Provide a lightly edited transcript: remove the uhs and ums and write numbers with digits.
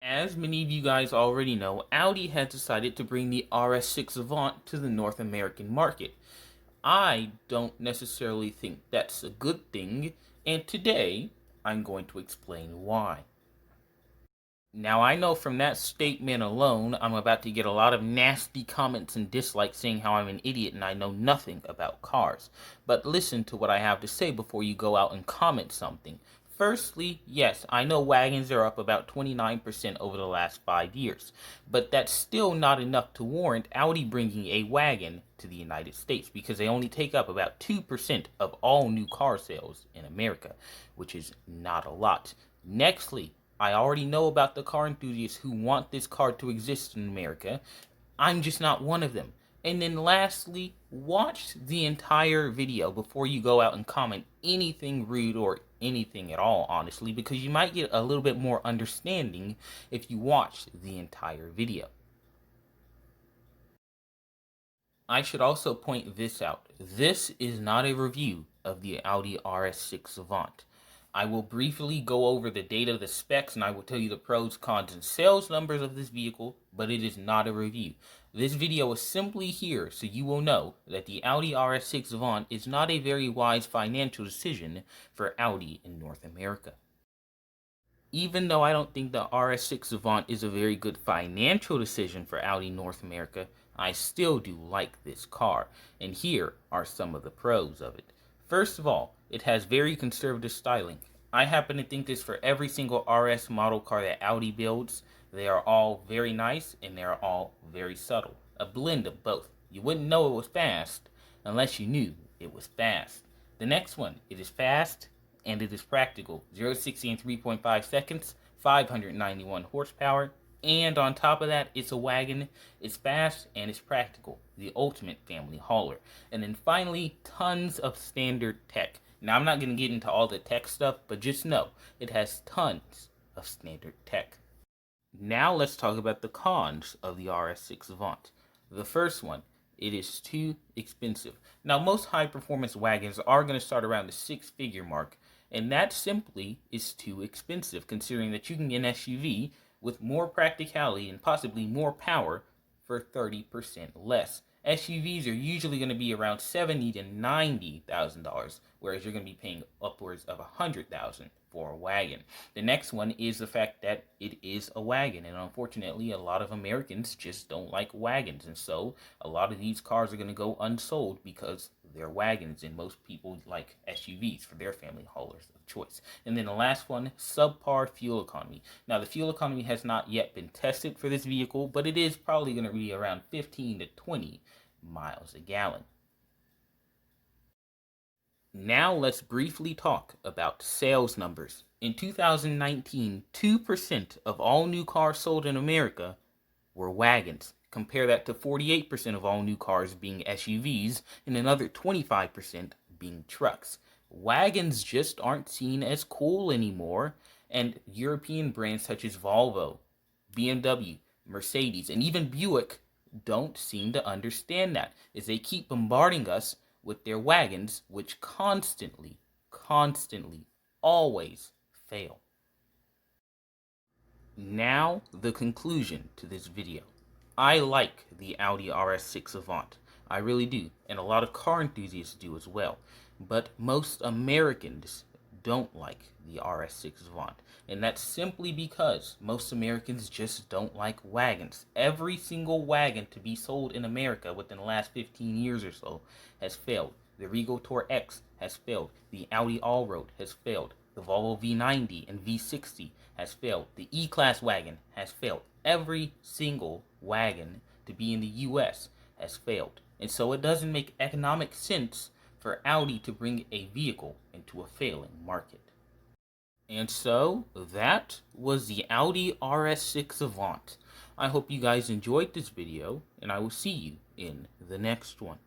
As many of you guys already know, Audi has decided to bring the RS6 Avant to the North American market. I don't necessarily think that's a good thing, and today I'm going to explain why. Now, I know from that statement alone, I'm about to get a lot of nasty comments and dislikes saying how I'm an idiot and I know nothing about cars. But listen to what I have to say before you go out and comment something. Firstly, yes, I know wagons are up about 29% over the last 5 years, but that's still not enough to warrant Audi bringing a wagon to the United States because they only take up about 2% of all new car sales in America, which is not a lot. Nextly, I already know about the car enthusiasts who want this car to exist in America. I'm just not one of them. And then lastly, watch the entire video before you go out and comment anything rude or anything at all, honestly, because you might get a little bit more understanding if you watch the entire video. I should also point this out. This is not a review of the Audi RS6 Avant. I will briefly go over the data, the specs, and I will tell you the pros, cons, and sales numbers of this vehicle, but it is not a review. This video is simply here so you will know that the Audi RS6 Avant is not a very wise financial decision for Audi in North America. Even though I don't think the RS6 Avant is a very good financial decision for Audi North America, I still do like this car, and here are some of the pros of it. First of all, it has very conservative styling. I happen to think this for every single RS model car that Audi builds. They are all very nice and they are all very subtle. A blend of both. You wouldn't know it was fast unless you knew it was fast. The next one, it is fast and it is practical. 0 to 60 in 3.5 seconds, 591 horsepower. And on top of that, it's a wagon, it's fast, and it's practical. The ultimate family hauler. And then finally, tons of standard tech. Now, I'm not going to get into all the tech stuff, but just know, it has tons of standard tech. Now let's talk about the cons of the RS6 Avant. The first one, it is too expensive. Now, most high-performance wagons are going to start around the six-figure mark, and that simply is too expensive, considering that you can get an SUV with more practicality and possibly more power for 30% less. SUVs are usually going to be around $70,000 to $90,000, whereas you're going to be paying upwards of $100,000 for a wagon. The next one is the fact that it is a wagon, and unfortunately, a lot of Americans just don't like wagons, and so a lot of these cars are going to go unsold because they're wagons, and most people like SUVs for their family haulers of choice. And then the last one, subpar fuel economy. Now, the fuel economy has not yet been tested for this vehicle, but it is probably going to be around 15 to 20 miles a gallon. Now let's briefly talk about sales numbers. In 2019, 2% of all new cars sold in America were wagons. Compare that to 48% of all new cars being SUVs and another 25% being trucks. Wagons just aren't seen as cool anymore, and European brands such as Volvo, BMW, Mercedes, and even Buick don't seem to understand that, as they keep bombarding us with their wagons, which constantly, always fail. Now, the conclusion to this video. I like the Audi RS6 Avant. I really do, and a lot of car enthusiasts do as well. But most Americans don't like the RS6 Avant, and that's simply because most Americans just don't like wagons. Every single wagon to be sold in America within the last 15 years or so has failed. The Regal Tour X has failed. The Audi Allroad has failed. The Volvo V90 and V60 has failed. The E-Class wagon has failed. Every single wagon to be in the US has failed. And so it doesn't make economic sense for Audi to bring a vehicle into a failing market. And so that was the Audi RS6 Avant. I hope you guys enjoyed this video, and I will see you in the next one.